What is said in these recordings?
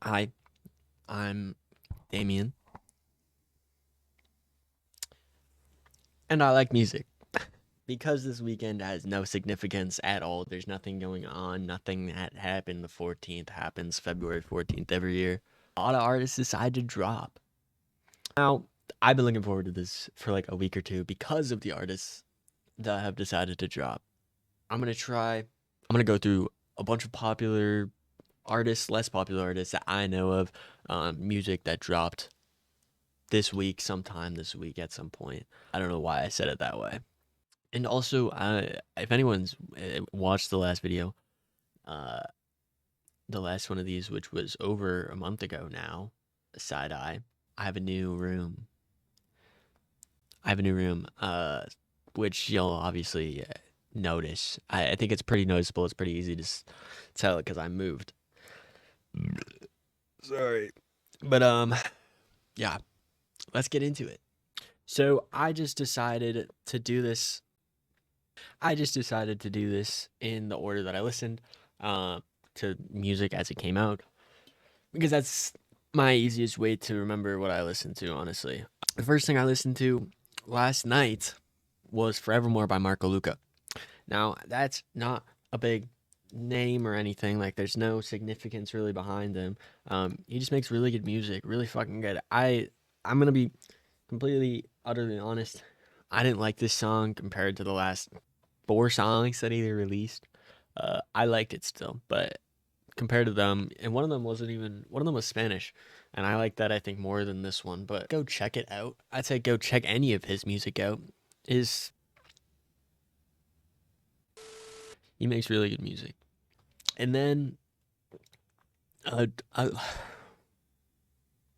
Hi, I'm Damien, and I like music. Because this weekend has no significance at all, there's nothing going on, nothing that happened the 14th happens February 14th every year. A lot of artists decide to drop. Now, I've been looking forward to this for like a week or two because of the artists that have decided to drop. I'm gonna go through a bunch of popular artists, less popular artists that I know of, music that dropped this week, sometime this week at some point. I don't know why I said it that way. And also, if anyone's watched the last video, uh, the last one of these, which was over a month ago now, side eye, I have a new room. I have a new room, which you'll obviously notice. I think it's pretty noticeable. It's pretty easy to tell because I moved. Sorry. But, yeah, let's get into it. So I just decided to do this in the order that I listened to music as it came out because that's my easiest way to remember what I listened to, honestly. The first thing I listened to last night was Forevermore by marq Luka. Now, that's not a big name or anything. Like, there's no significance really behind him. He just makes really good music, really fucking good. I'm gonna be completely, utterly honest. I didn't like this song compared to the last 4 songs that he released. I liked it still, but compared to them, and one of them was Spanish, and I like that I think more than this one. But go check it out. I'd say go check any of his music out. Is He makes really good music, and then uh, uh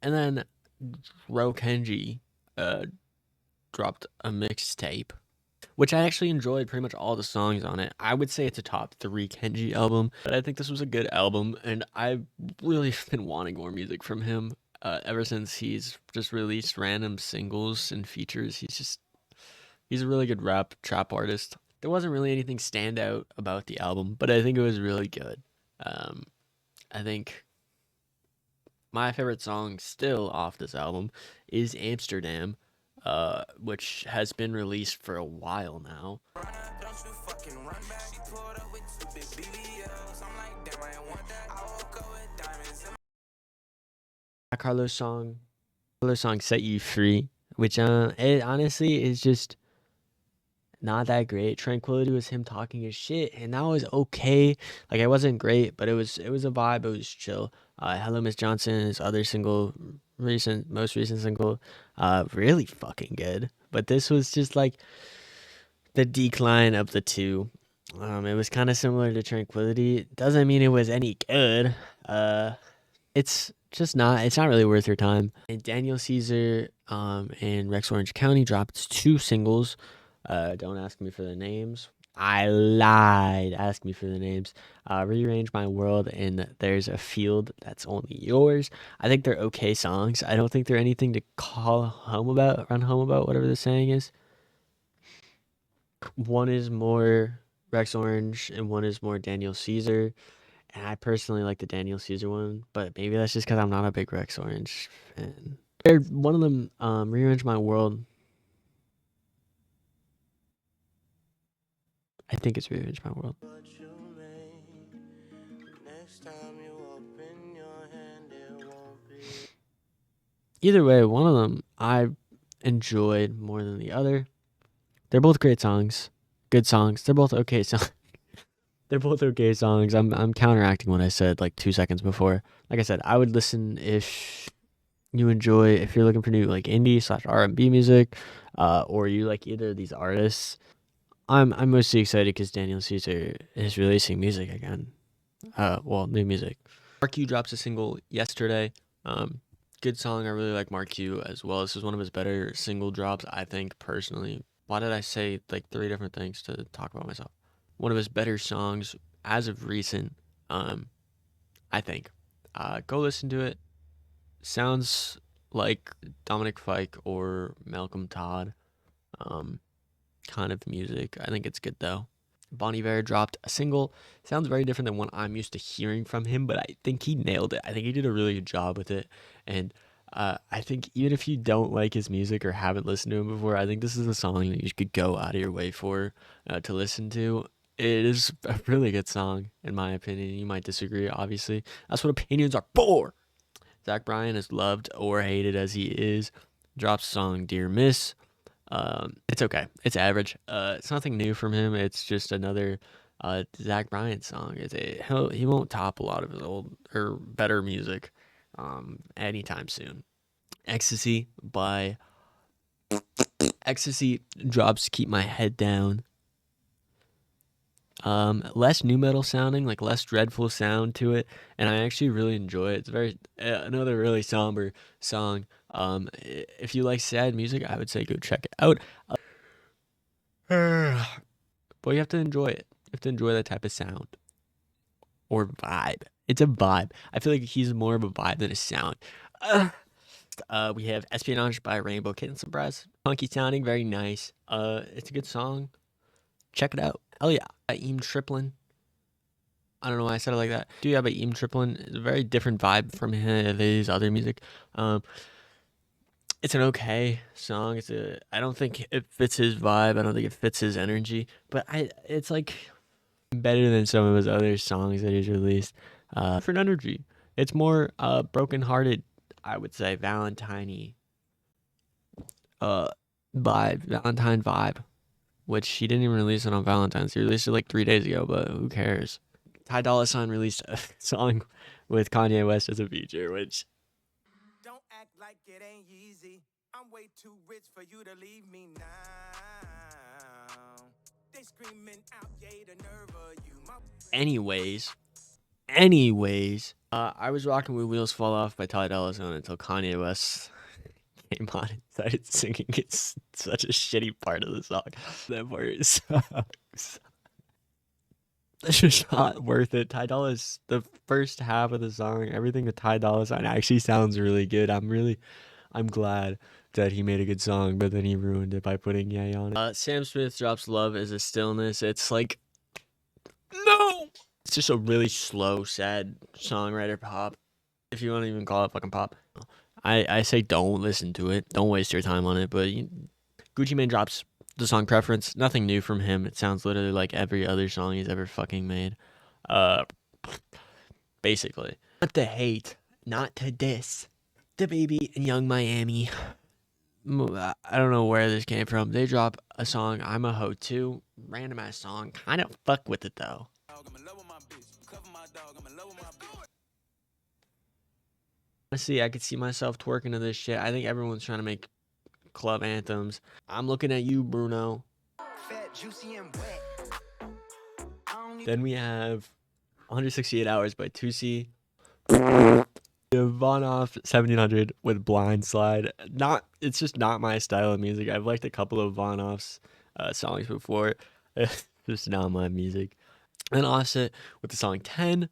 and then kenji uh dropped a mixtape, which I actually enjoyed pretty much all the songs on it. I would say it's a top 3 Kenji album, but I think this was a good album, and I've really been wanting more music from him ever since he's just released random singles and features. He's a really good rap trap artist. There wasn't really anything stand out about the album, but I think it was really good. Um, I think my favorite song still off this album is Amsterdam, which has been released for a while now. Carlos song Set You Free, which it honestly is just not that great. Tranquility was him talking his shit, and that was okay. Like, it wasn't great, but it was a vibe. It was chill. Hello Miss Johnson, his other single, most recent single, really fucking good. But this was just like the decline of the two. It was kind of similar to Tranquility. Doesn't mean it was any good. It's just not. It's not really worth your time. And Daniel Caesar, and Rex Orange County dropped 2 singles. Don't ask me for the names. I lied. Ask me for the names. Rearrange My World and There's a Field That's Only Yours. I think they're okay songs. I don't think they're anything to call home about, run home about, whatever the saying is. One is more Rex Orange and one is more Daniel Caesar. And I personally like the Daniel Caesar one, but maybe that's just because I'm not a big Rex Orange fan. One of them, Rearrange My World. I think it's Rearrange My World. Either way, one of them I enjoyed more than the other. They're both great songs, good songs. They're both okay songs. They're both okay songs. I'm counteracting what I said like 2 seconds before. Like I said, I would listen if you're looking for new like indie slash R&B music, or you like either of these artists. I'm mostly excited because Daniel Caesar is releasing music again. New music. marq drops a single yesterday. Good song. I really like marq as well. This is one of his better single drops, I think, personally. Why did I say like 3 different things to talk about myself? One of his better songs as of recent, I think. Go listen to it. Sounds like Dominic Fike or Malcolm Todd, kind of music. I think it's good though. Bon Iver dropped a single. Sounds very different than what I'm used to hearing from him, but I think he nailed it. I think he did a really good job with it. And I think even if you don't like his music or haven't listened to him before, I think this is a song that you could go out of your way for to listen to. It is a really good song, in my opinion. You might disagree, obviously. That's what opinions are for. Zach Bryan, as loved or hated as he is, drops song Dear Miss. It's okay. It's average. It's nothing new from him. It's just another Zach Bryan song. He won't top a lot of his old or better music anytime soon. Ekkstacy drops Keep My Head Down. Less nu metal sounding, like less dreadful sound to it, and I actually really enjoy it. It's very another really somber song. If you like sad music, I would say go check it out. But you have to enjoy it. You have to enjoy that type of sound or vibe. It's a vibe. I feel like he's more of a vibe than a sound. We have Espionage by Rainbow Kitten Surprise. Funky sounding, very nice. It's a good song. Check it out. Hell yeah. By Triplin. I don't know why I said it like that. Duya by Triplin. It's a very different vibe from his other music. It's an okay song. I don't think it fits his vibe. I don't think it fits his energy. But it's like better than some of his other songs that he's released. Different energy. It's more broken-hearted, I would say, Valentine-y vibe, Valentine vibe, which he didn't even release it on Valentine's. He released it like 3 days ago, but who cares? Ty Dolla $ign released a song with Kanye West as a feature, which... Don't act like it ain't easy. I'm way too rich for you to leave me now. They screaming out, yay, the nerve of you. Anyways, I was rocking with Wheels Fall Off by Ty Dolla $ign until Kanye West came on and started singing. It's such a shitty part of the song. That part sucks. It's just not worth it. Ty Dolla's the first half of the song. Everything with Ty Dolla $ign actually sounds really good. I'm glad that he made a good song, but then he ruined it by putting Ye on it. Sam Smith drops Love Is a Stillness. It's like, no! It's just a really slow, sad songwriter pop, if you want to even call it fucking pop. I say don't listen to it. Don't waste your time on it, but Gucci Mane drops the song Preference. Nothing new from him. It sounds literally like every other song he's ever fucking made. Basically. Not to hate, not to diss. dababy and Young Miami. I don't know where this came from. They drop a song, I'm a Hoe Too. Random ass song. Kind of fuck with it though. Honestly, I could see myself twerking to this shit. I think everyone's trying to make club anthems. I'm looking at you, Bruno. Fat, juicy, and wet. Then we have 168 Hours by Tusi. Von Off 1700 with Blind Slide. It's just not my style of music. I've liked a couple of Von Off's songs before. It's just not my music. And Offset with the song 10.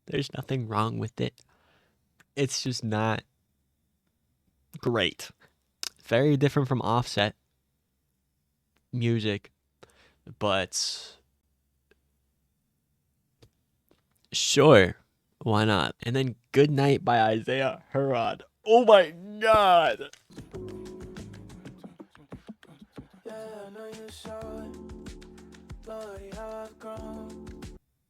There's nothing wrong with it. It's just not great. Very different from Offset music, but sure, why not? And then Good Night by Isaia, Huron. Oh my god!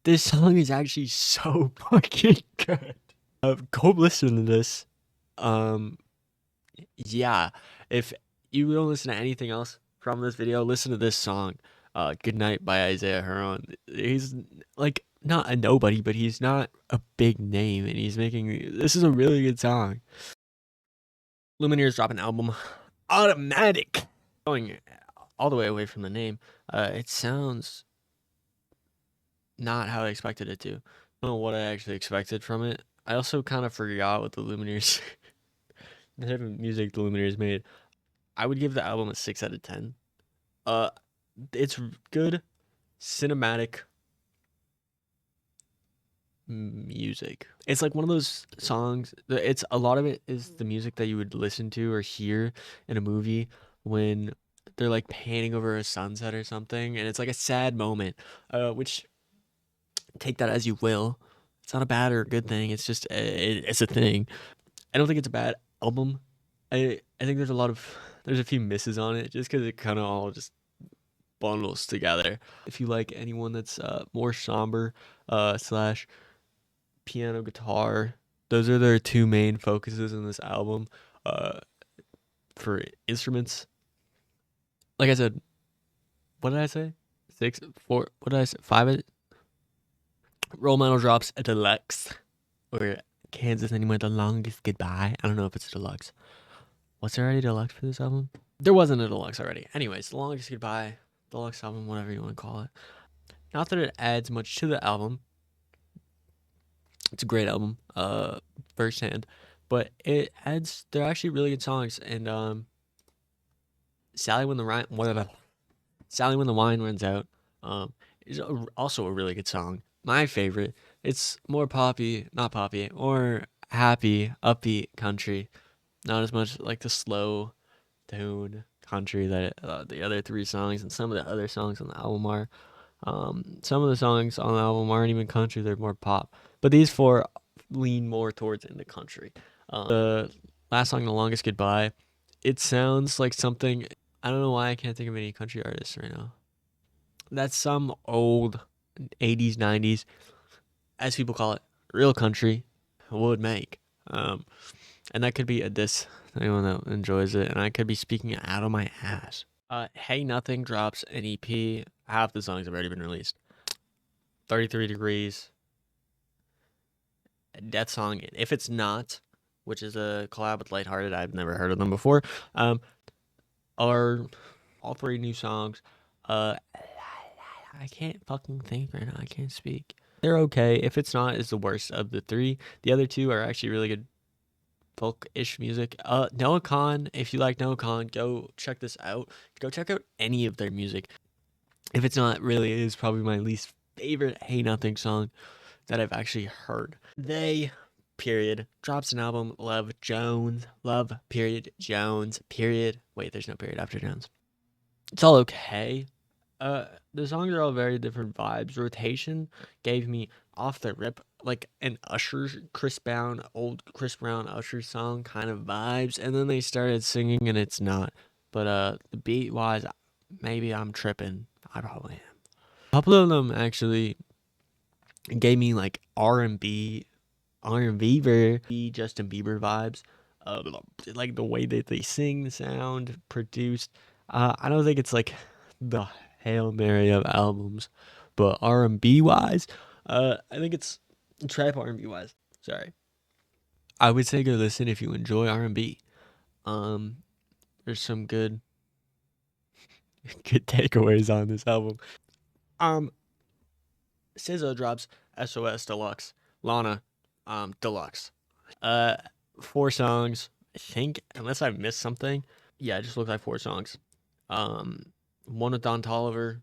This song is actually so fucking good. Go listen to this. Yeah, if you don't listen to anything else from this video, listen to this song, Good Night by Isaia Huron. He's like not a nobody, but he's not a big name, and this is a really good song. Lumineers drop an album, Automatic. Going all the way away from the name, it sounds not how I expected it to. I don't know what I actually expected from it. I also kind of forgot what the Lumineers, the type of music the Lumineers made. I would give the album a 6 out of 10. It's good, cinematic music. It's like one of those songs. A lot of it is the music that you would listen to or hear in a movie when they're like painting over a sunset or something, and it's like a sad moment. Which take that as you will. It's not a bad or a good thing. It's just it's a thing. I don't think it's a bad album. I think there's a few misses on it just because it kind of all just bundles together. If you like anyone that's more somber slash piano guitar, those are their two main focuses in this album. Uh, for instruments, like I said, what did I say? Six, four. What did I say? Five. Roll Metal drops a deluxe, or Kansas anyway. The longest goodbye. I don't know if it's a deluxe. Was there already a deluxe for this album? There wasn't a deluxe already. Anyways, the longest goodbye, deluxe album, whatever you want to call it. Not that it adds much to the album. It's a great album, firsthand, but it adds. They're actually really good songs, and Sally when the Ryan, whatever. Sally when the wine runs out, is also a really good song. My favorite. It's more poppy, not poppy, or happy, upbeat country. Not as much like the slow tone country that the other three songs and some of the other songs on the album are. Some of the songs on the album aren't even country; they're more pop. But these four lean more towards into country. The last song, "The Longest Goodbye," it sounds like something. I don't know why I can't think of any country artists right now. That's some old 80s, 90s, as people call it, real country would make. And that could be a diss to anyone that enjoys it, and I could be speaking out of my ass. Hey Nothing drops an EP. Half the songs have already been released. 33 Degrees. Death Song. If It's Not, which is a collab with Lighthearted. I've never heard of them before. Are all three new songs. I can't fucking think right now. I can't speak. They're okay. If It's Not is the worst of the three. The other two are actually really good folk-ish music. Noah Khan, if you like Noah Khan, go check this out. Go check out any of their music. If It's Not really is probably my least favorite Hey Nothing song that I've actually heard. They, period, drops an album, Love Jones, Love, period, Jones, period. Wait, there's no period after Jones. It's all okay. The songs are all very different vibes. Rotation gave me off the rip like an Usher, old Chris Brown Usher song kind of vibes, and then they started singing and it's not. But the beat wise, maybe I'm tripping. I probably am. A couple of them actually gave me like R&B, Justin Bieber vibes. Like the way that they sing, the sound, produced. I don't think it's like the Hail Mary of albums, but R&B wise, I think it's trap R&B wise. Sorry, I would say go listen if you enjoy R&B. There's some good takeaways on this album. SZA drops SOS Deluxe, Lana, Deluxe. 4 songs, I think, unless I missed something. Yeah, it just looks like 4 songs. One with Don Toliver.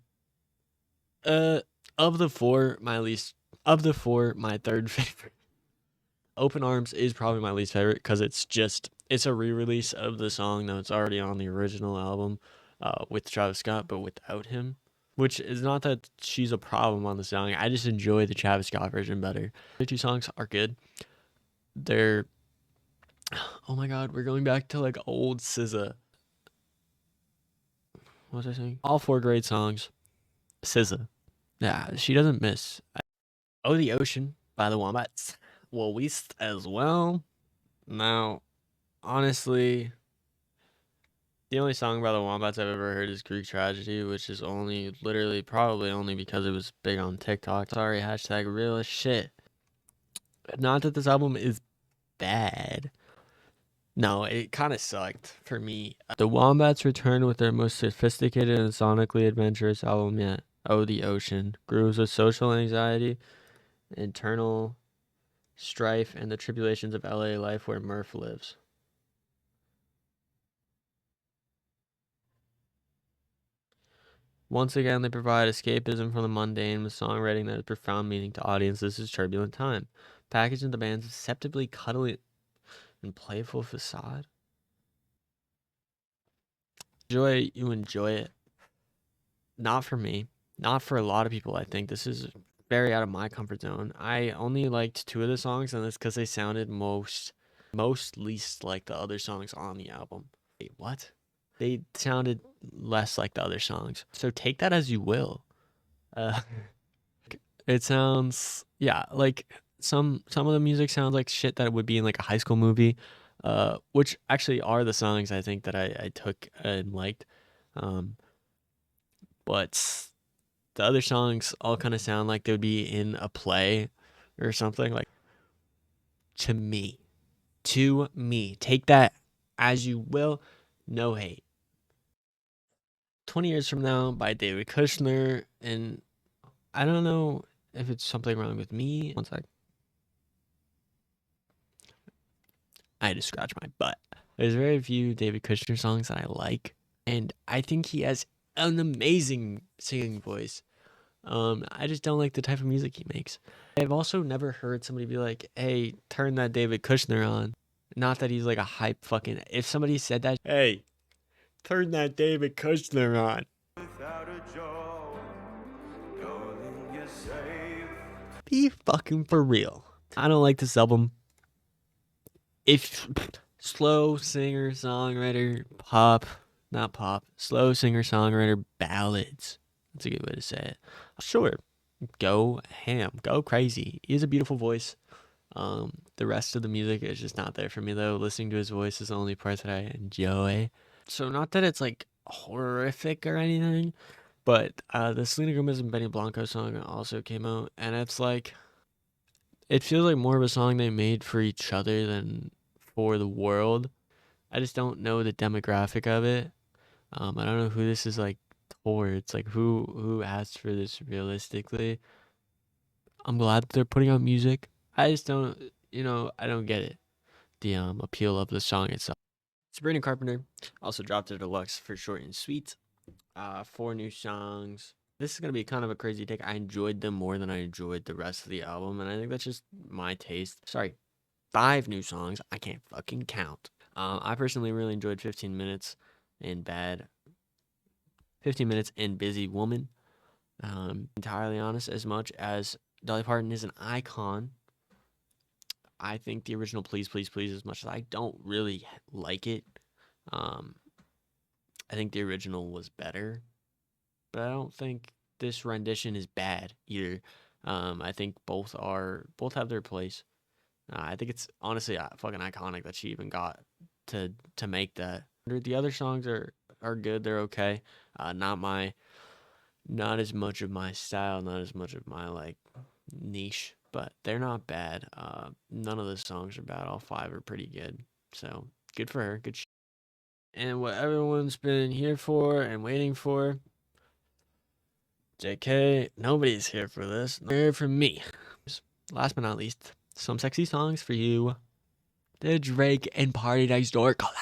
Uh, of the four, my third favorite. Open Arms is probably my least favorite because it's a re-release of the song that's already on the original album, with Travis Scott, but without him. Which is not that she's a problem on the song. I just enjoy the Travis Scott version better. The 2 songs are good. They're, oh my god, we're going back to like old SZA. What was I saying? All 4 great songs. SZA. Yeah, she doesn't miss. Oh, the Ocean by the Wombats. Well, Weast as well. Now, honestly, the only song by the Wombats I've ever heard is Greek Tragedy, which is only, literally, probably only because it was big on TikTok. Sorry, hashtag real as shit. Not that this album is bad. No, it kind of sucked for me. The Wombats returned with their most sophisticated and sonically adventurous album yet. Oh, the Ocean. Grooves with social anxiety, internal strife, and the tribulations of LA life where Murph lives. Once again, they provide escapism from the mundane with songwriting that has profound meaning to audiences. This is turbulent time. Packaged in the band's deceptively cuddly and playful facade. You enjoy it. Not for me. Not for a lot of people, I think. This is very out of my comfort zone. I only liked 2 of the songs, and that's because they sounded most least like the other songs on the album. Wait, what? They sounded less like the other songs. So take that as you will. Uh, it sounds, yeah, like some of the music sounds like shit that would be in like a high school movie, which actually are the songs I think that I took and liked. Um, but the other songs all kind of sound like they would be in a play or something. Like, to me, take that as you will. No hate. 20 Years From Now by David Kushner, and I don't know if it's something wrong with me. One sec. I had to scratch my butt. There's very few David Kushner songs that I like, and I think he has an amazing singing voice. I just don't like the type of music he makes. I've also never heard somebody be like, "Hey, turn that David Kushner on." Not that he's like a hype fucking. If somebody said that, "Hey, turn that David Kushner on," without a joke, knowing you're safe. Be fucking for real. I don't like this album. If slow singer songwriter slow singer songwriter ballads. That's a good way to say it. Sure, go ham, go crazy. He has a beautiful voice. The rest of the music is just not there for me though. Listening to his voice is the only part that I enjoy. So not that it's like horrific or anything, but the Selena Gomez and Benny Blanco song also came out, and it's like it feels like more of a song they made for each other than for the world. I just don't know the demographic of it. I don't know who this is like towards. Like who asked for this realistically. I'm glad that they're putting out music. I just don't, I don't get it. The appeal of the song itself. Sabrina Carpenter also dropped a deluxe for short and sweet. 4 new songs. This is gonna be kind of a crazy take. I enjoyed them more than I enjoyed the rest of the album, and I think that's just my taste. Sorry, 5 new songs. I can't fucking count. I personally really enjoyed 15 minutes and bad. 15 minutes and Busy Woman. Entirely honest, as much as Dolly Parton is an icon, I think the original Please Please Please, as much as I don't really like it, um, I think the original was better, but I don't think this rendition is bad either. I think both have their place. I think it's honestly fucking iconic that she even got to make that. The other songs are good. They're okay. Not as much of my style. Not as much of my like niche, but they're not bad. None of the songs are bad. All 5 are pretty good. So good for her. Good. And what everyone's been here for and waiting for. JK, nobody's here for this. They're here for me. Last but not least, some sexy songs for you. The Drake and Partynextdoor collab.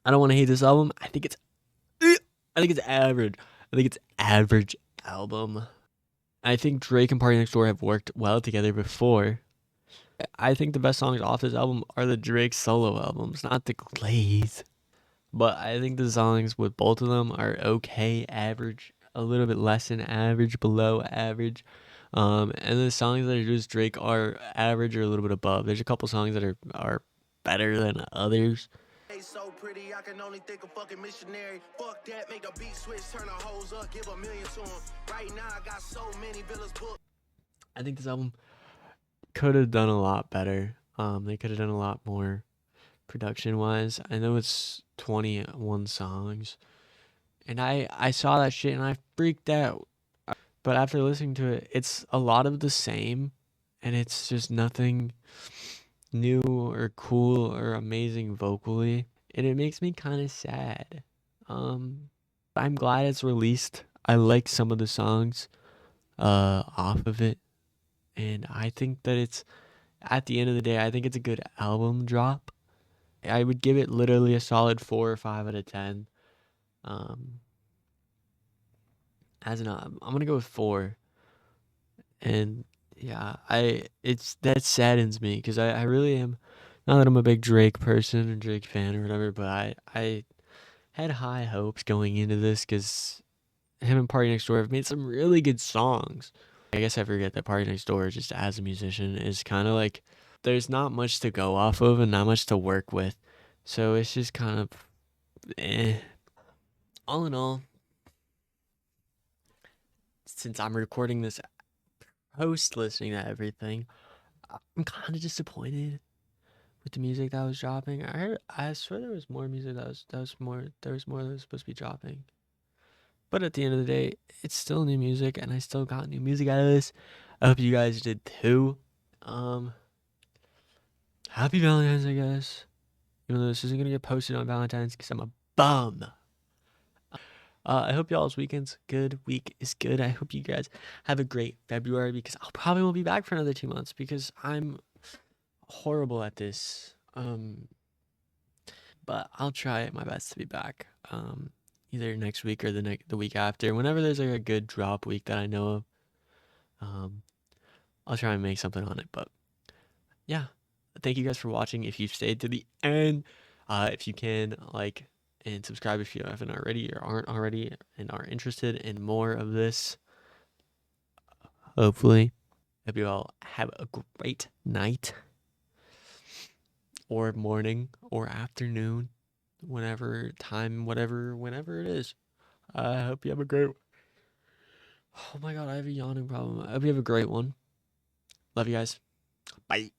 I don't want to hate this album. I think it's average. I think it's average album. I think Drake and Partynextdoor have worked well together before. I think the best songs off this album are the Drake solo albums, not the Glaze. But I think the songs with both of them are okay, average, a little bit less than average, below average. And the songs that are just Drake are average or a little bit above. There's a couple songs that are better than others. So pretty, I can only think of fucking missionary. Fuck that, make a beat switch, turn the hoes up, give a million to them. Right now, I got so many villas booked. I think this album could have done a lot better. They could have done a lot more production wise. I know it's 21 songs, and I saw that shit and I freaked out. But after listening to it, it's a lot of the same, and it's just nothing new or cool or amazing vocally, and it makes me kind of sad. I'm glad it's released. I like some of the songs off of it, and I think that it's, at the end of the day, I think it's a good album drop. I would give it literally a solid 4 or 5 out of 10. As an I'm gonna go with 4, and yeah, that saddens me because I really am. Not that I'm a big Drake person or Drake fan or whatever, but I had high hopes going into this because him and Party Next Door have made some really good songs. I guess I forget that Party Next Door, just as a musician, is kind of like there's not much to go off of and not much to work with. So it's just kind of eh. All in all, since I'm recording this post listening to everything, I'm kind of disappointed with the music that was dropping. I swear there was more music there was more that was supposed to be dropping. But at the end of the day, it's still new music, and I still got new music out of this. I hope you guys did too. Um, Happy Valentine's, I guess. Even though this isn't gonna get posted on Valentine's because I'm a bum. I hope y'all's weekend's good. Week is good. I hope you guys have a great February because I'll probably won't be back for another 2 months because I'm horrible at this. But I'll try my best to be back. Either next week or the week after. Whenever there's like a good drop week that I know of, um, I'll try and make something on it. But yeah, thank you guys for watching. If you've stayed to the end, if you can like and subscribe if you haven't already or aren't already and are interested in more of this. Hopefully, hope you all have a great night or morning or afternoon, whenever time, whenever it is. I hope you have a great. Oh my god, I have a yawning problem. I hope you have a great one. Love you guys. Bye.